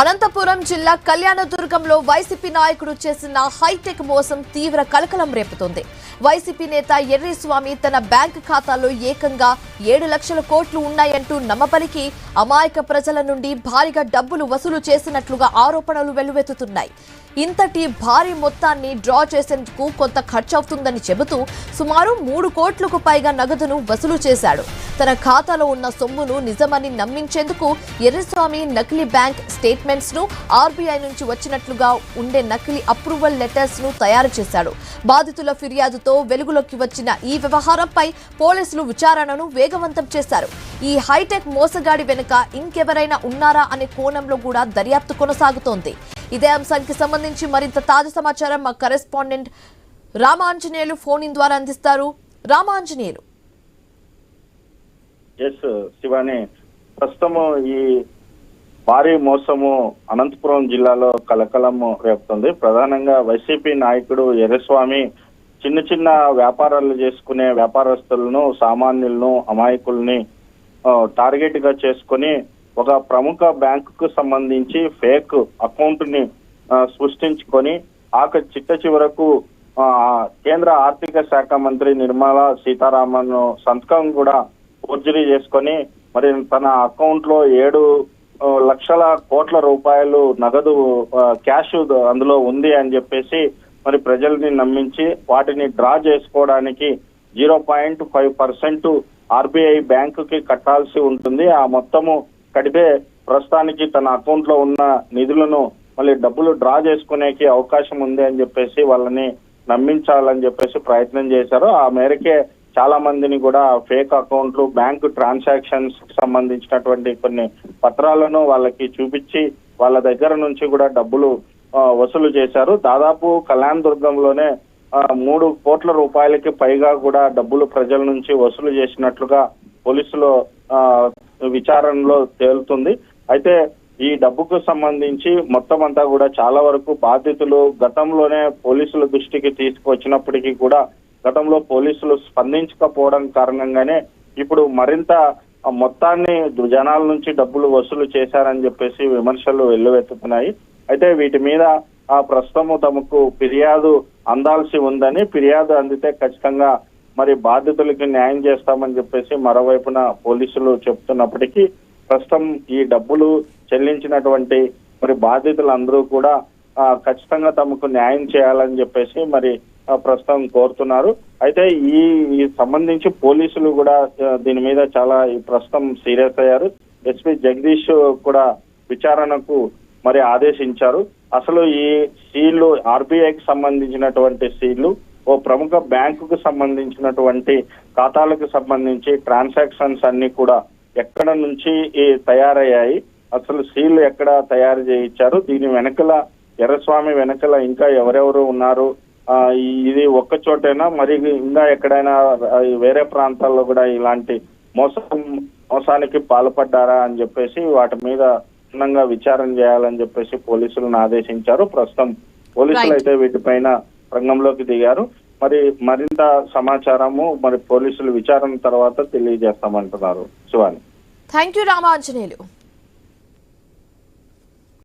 అనంతపురం జిల్లా కళ్యాణదుర్గంలో వైసీపీ నాయకుడు చేసిన హైటెక్ మోసం తీవ్ర కలకలం రేపుతోంది. వైసీపీ నేత ఎర్రిస్వామి తన బ్యాంక్ ఖాతాలో ఏకంగా 7 లక్షల కోట్లు ఉన్నాయంటూ నమ్మబలికి అమాయక ప్రజల నుండి భారీగా డబ్బులు వసూలు చేసినట్లుగా ఆరోపణలు వెల్లువెత్తుతున్నాయి. ఇంతటి భారీ మొత్తాన్ని డ్రా చేసేందుకు కొంత ఖర్చవుతుందని చెబుతూ సుమారు 3 కోట్లకు పైగా నగదును వసూలు చేశాడు. తన ఖాతాలో ఉన్న సొమ్మును నిజమని నమ్మించేందుకు ఎర్రిస్వామి నకిలీ బ్యాంక్ స్టేట్మెంట్స్ ను ఆర్బీఐ నుంచి వచ్చినట్లుగా ఉండే నకిలీ అప్రూవల్ లెటర్స్ ను తయారు చేశాడు. బాధితుల ఫిర్యాదుతో వెలుగులోకి వచ్చిన ఈ వ్యవహారంపై పోలీసులు విచారణను వేగవంతం చేశారు. ఈ హైటెక్ మోసగాడి వెనుక ఇంకెవరైనా ఉన్నారా అనే కోణంలో కూడా దర్యాప్తు కొనసాగుతోంది. ఇదే అంశానికి సంబంధించి మరింత తాజా సమాచారం మా కరెస్పాండెంట్ రామాంజనేయులు ఫోన్ ఇన్ ద్వారా అందిస్తారు. రామాంజనేయులు. శివాని, ప్రస్తుతము ఈ భారీ మోసము అనంతపురం జిల్లాలో కలకలం రేపుతుంది. ప్రధానంగా వైసీపీ నాయకుడు ఎర్రస్వామి చిన్న చిన్న వ్యాపారాలు చేసుకునే వ్యాపారస్తులను, సామాన్యులను, అమాయకుల్ని టార్గెట్ గా చేసుకుని ఒక ప్రముఖ బ్యాంకుకు సంబంధించి ఫేక్ అకౌంట్ ని సృష్టించుకొని చిట్ట చివరకు కేంద్ర ఆర్థిక శాఖ మంత్రి నిర్మలా సీతారామన్ సంతకం కూడా ఫోర్జరీ చేసుకొని మరి తన అకౌంట్ లో 7 లక్షల కోట్ల రూపాయలు నగదు క్యాష్ అందులో ఉంది అని చెప్పేసి మరి ప్రజల్ని నమ్మించి వాటిని డ్రా చేసుకోవడానికి 0.5% ఆర్బీఐ బ్యాంకుకి కట్టాల్సి ఉంటుంది. ఆ మొత్తము కడితే ప్రస్తుతానికి తన అకౌంట్ లో ఉన్న నిధులను మళ్ళీ డబ్బులు డ్రా చేసుకునేకి అవకాశం ఉంది అని చెప్పేసి వాళ్ళని నమ్మించాలని చెప్పేసి ప్రయత్నం చేశారు. ఆ మేరకే చాలా మందిని కూడా ఫేక్ అకౌంట్లు, బ్యాంకు ట్రాన్సాక్షన్స్ సంబంధించినటువంటి కొన్ని పత్రాలను వాళ్ళకి చూపించి వాళ్ళ దగ్గర నుంచి కూడా డబ్బులు వసూలు చేశారు. దాదాపు కళ్యాణదుర్గంలోనే 3 కోట్ల రూపాయలకి పైగా కూడా డబ్బులు ప్రజల నుంచి వసూలు చేసినట్లుగా పోలీసులు విచారణలో తేలుతుంది. అయితే ఈ డబ్బుకు సంబంధించి మొత్తం అంతా కూడా చాలా వరకు బాధితులు గతంలోనే పోలీసుల దృష్టికి తీసుకువచ్చినప్పటికీ కూడా గతంలో పోలీసులు స్పందించకపోవడం కారణంగానే ఇప్పుడు మరింత మొత్తాన్ని జనాల నుంచి డబ్బులు వసూలు చేశారని చెప్పేసి విమర్శలు వెల్లువెత్తుతున్నాయి. అయితే వీటి మీద ప్రస్తుతము తమకు ఫిర్యాదు అందాల్సి ఉందని, ఫిర్యాదు అందితే ఖచ్చితంగా మరి బాధితులకి న్యాయం చేస్తామని చెప్పేసి మరోవైపున పోలీసులు చెప్తున్నప్పటికీ ప్రస్తుతం ఈ డబ్బులు చెల్లించినటువంటి మరి బాధితులందరూ కూడా ఖచ్చితంగా తమకు న్యాయం చేయాలని చెప్పేసి మరి ప్రస్తుతం కోరుతున్నారు. అయితే ఈ సంబంధించి పోలీసులు కూడా దీని మీద చాలా ప్రస్తుతం సీరియస్ అయ్యారు. ఎస్పీ జగదీష్ కూడా విచారణకు మరి ఆదేశించారు. అసలు ఈ సీళ్లు ఆర్బీఐకి సంబంధించినటువంటి సీళ్లు ఓ ప్రముఖ బ్యాంకుకు సంబంధించినటువంటి ఖాతాలకు సంబంధించి ట్రాన్సాక్షన్స్ అన్ని కూడా ఎక్కడ నుంచి తయారయ్యాయి, అసలు సీళ్లు ఎక్కడ తయారు చేయించారు, దీని వెనకల ఎర్రస్వామి వెనకల ఇంకా ఎవరెవరు ఉన్నారు, ఇది ఒక్క చోటైనా మరి ఇంకా ఎక్కడైనా వేరే ప్రాంతాల్లో కూడా ఇలాంటి మోసానికి పాల్పడ్డారా అని చెప్పేసి వాటి మీద క్షుణ్ణంగా విచారణ చేయాలని చెప్పేసి పోలీసులను ఆదేశించారు. ప్రస్తుతం పోలీసులు అయితే వీటిపైన రంగంలోకి దిగారు. మరి మరింత సమాచారము మరి పోలీసులు విచారణ తర్వాత తెలియజేస్తామంటున్నారు. శివాని. Thank you Ramanjaneyulu.